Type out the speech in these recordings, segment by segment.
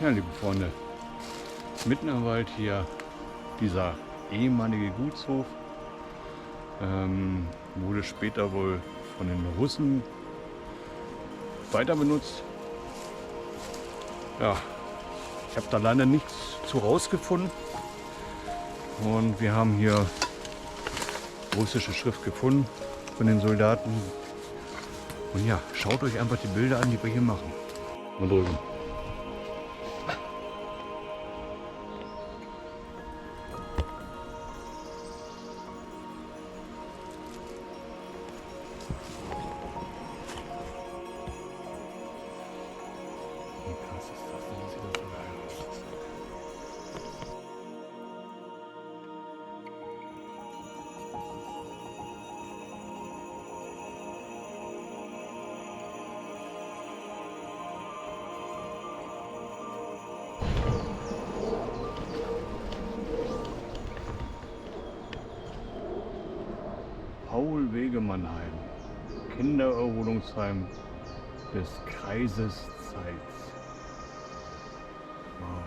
Ja, liebe Freunde, mitten im Wald hier dieser ehemalige Gutshof wurde später wohl von den Russen weiter benutzt. Ja, ich habe da leider nichts zu rausgefunden und wir haben hier russische Schrift gefunden von den Soldaten. Und ja, schaut euch einfach die Bilder an, die wir hier machen. Mal drüben. Wie krass ist das? Das sieht so geil aus. Paul-Wegemann-Heim, Kindererholungsheim des Kreises Zeitz. Wow.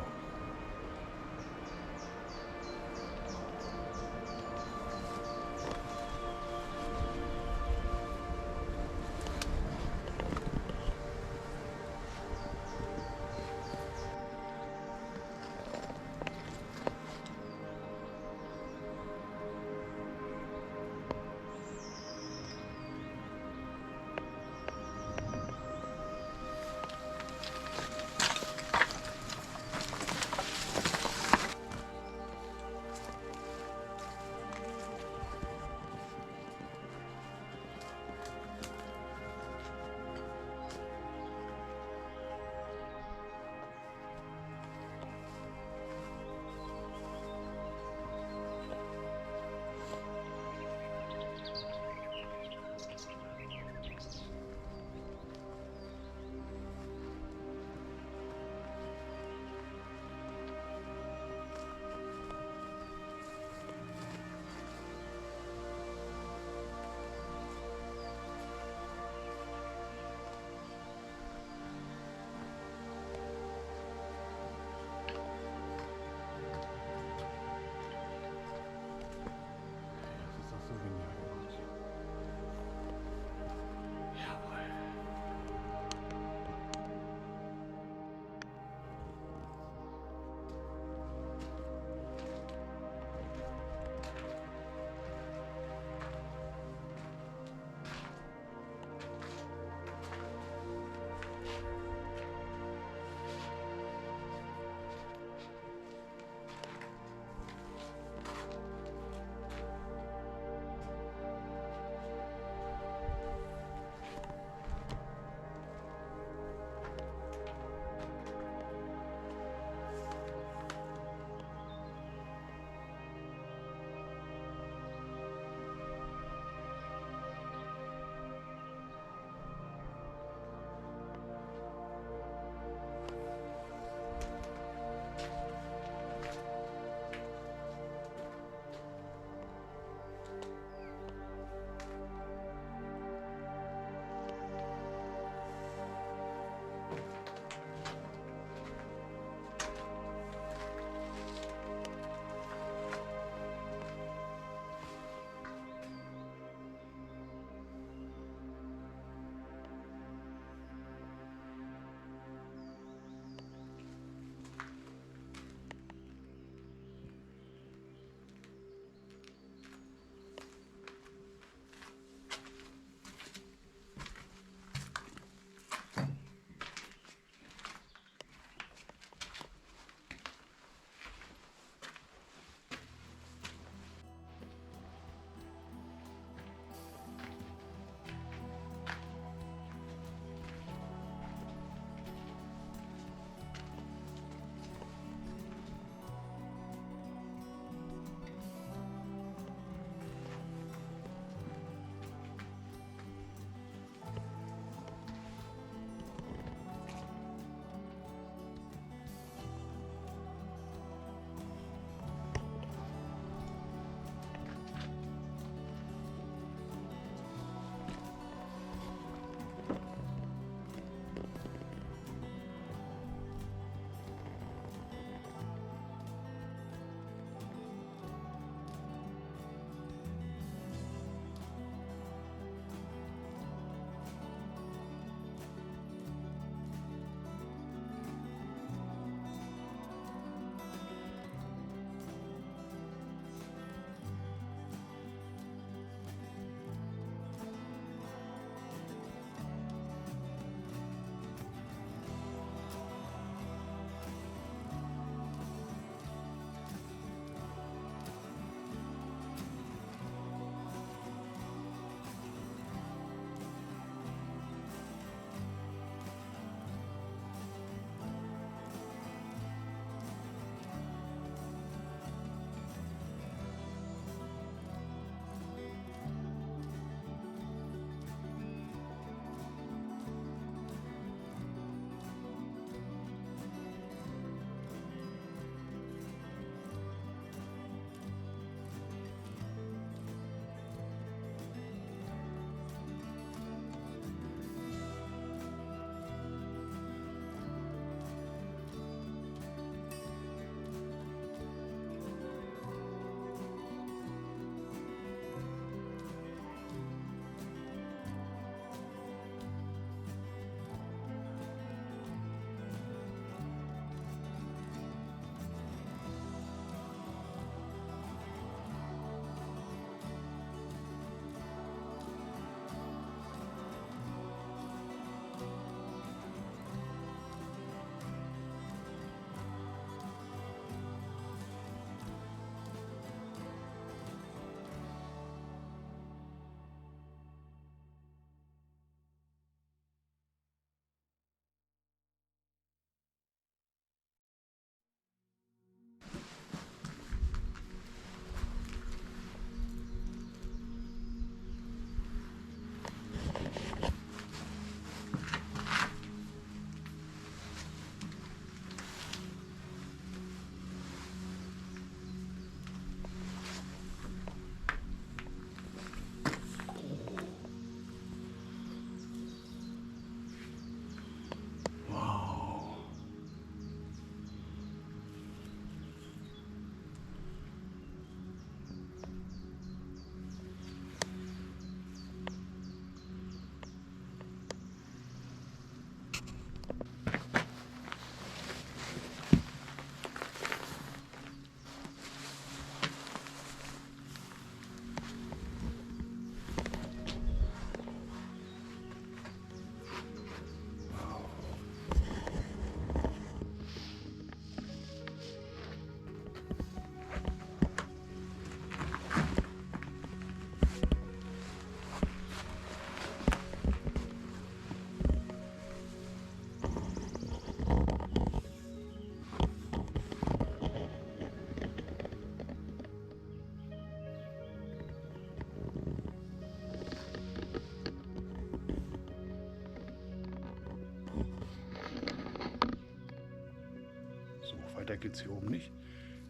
geht es hier oben nicht.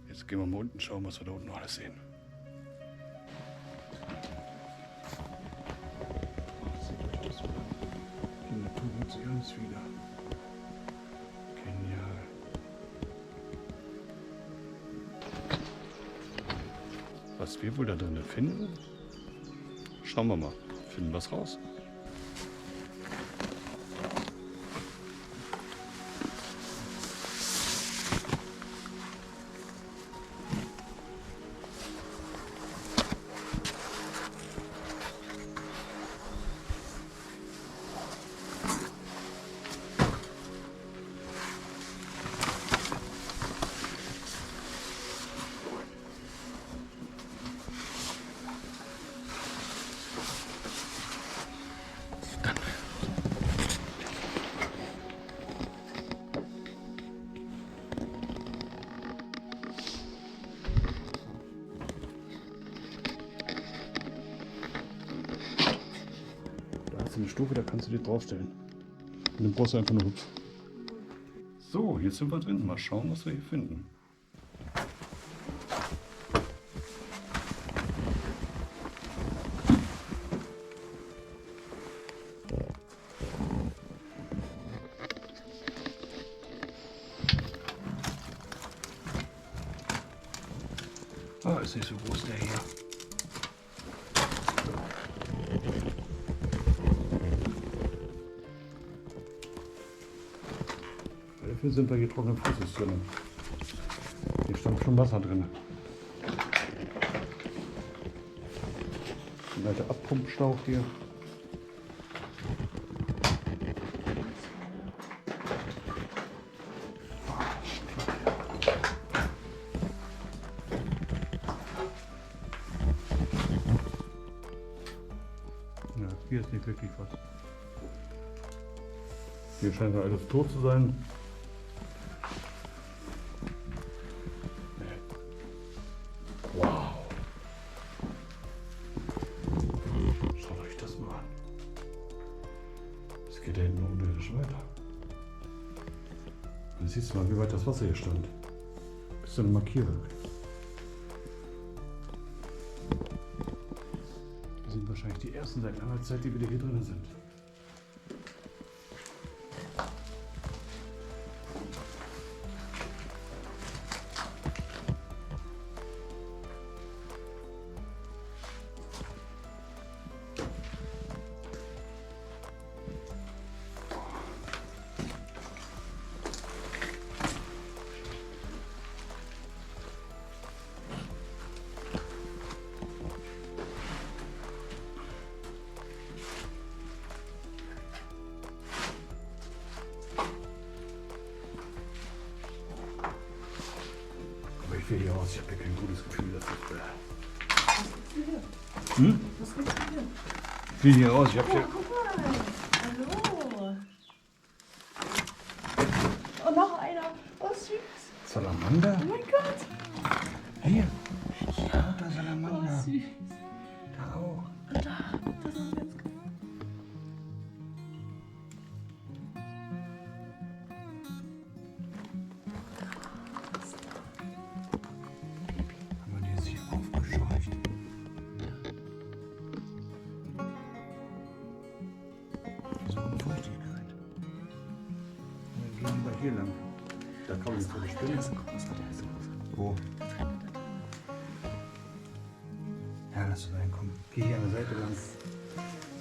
Jetzt gehen wir mal unten schauen, was wir da unten noch alles sehen. Die Natur holt sich alles wieder. Genial. Was wir wohl da drinnen finden? Schauen wir mal. Finden wir was raus? Eine Stufe, da kannst du dir draufstellen. Und dann brauchst du einfach nur hüpfen. So, jetzt sind wir drin. Mal schauen, was wir hier finden. Ah, ist nicht so groß der hier. Dafür sind wir hier trockenen Fußes drin. Hier stand schon Wasser drin. Ein alter Abpumpstauch hier. Ja, hier ist nicht wirklich was. Hier scheint ja alles tot zu sein. Wow. Schaut euch das mal an. Es geht ja hinten unterirdisch weiter. Dann siehst du mal, wie weit das Wasser hier stand. Bis zu einem Markierwerk. Das sind wahrscheinlich die ersten seit langer Zeit, die wieder hier drin sind. Ich will hier raus, ich habe hier kein gutes Gefühl dafür. Hm? Was willst du hier? Ich will hier raus, ich habe hier... Guck mal. Hallo. Und noch einer. Oh, süß. Salamander? Oh mein Gott. Hier. Ja, da Salamander. Oh, süß. Da auch. Und da. Das ist ganz gut. Aber die ist hier aufgescheucht. So eine Feuchtigkeit. Dann gehen wir hier lang. Da kann man jetzt eine Spinne. Wo? Ja, lass uns reinkommen. Geh hier an der Seite lang.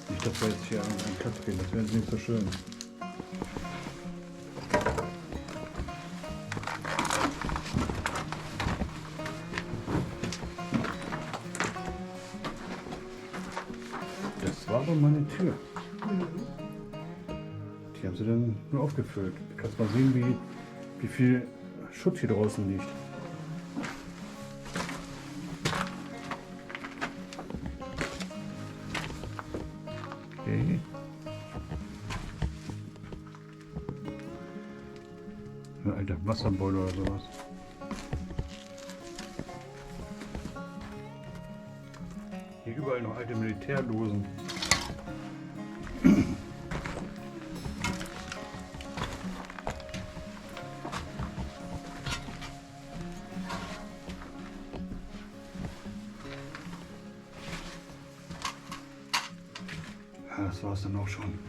Nicht, dass wir jetzt hier an einen Platz gehen, das wäre nicht so schön. Das war aber meine Tür. Die haben sie dann nur aufgefüllt. Du kannst mal sehen, wie viel Schutt hier draußen liegt. Okay. Ein alter Wasserboiler oder sowas. Hier überall noch alte Militärdosen. das war es dann auch schon.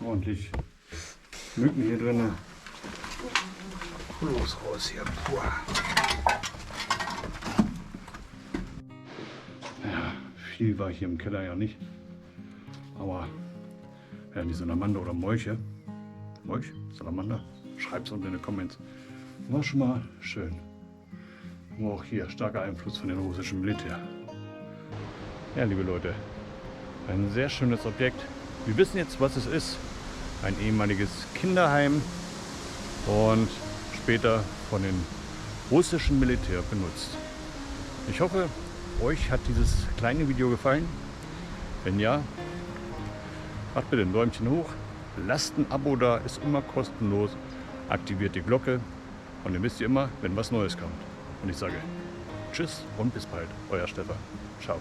Ordentlich Mücken hier drin. Los raus hier. Puh. Ja, viel war hier im Keller ja nicht. Aber werden die Salamander oder Molche? Molch? Salamander? Schreibt es unten in die Comments. War schon mal schön. Aber auch hier starker Einfluss von dem russischen Militär. Ja, liebe Leute, ein sehr schönes Objekt. Wir wissen jetzt, was es ist. Ein ehemaliges Kinderheim und später von dem russischen Militär benutzt. Ich hoffe, euch hat dieses kleine Video gefallen. Wenn ja, macht bitte ein Däumchen hoch, lasst ein Abo da, ist immer kostenlos, aktiviert die Glocke und dann wisst ihr immer, wenn was Neues kommt. Und ich sage tschüss und bis bald, euer Stefan. Ciao.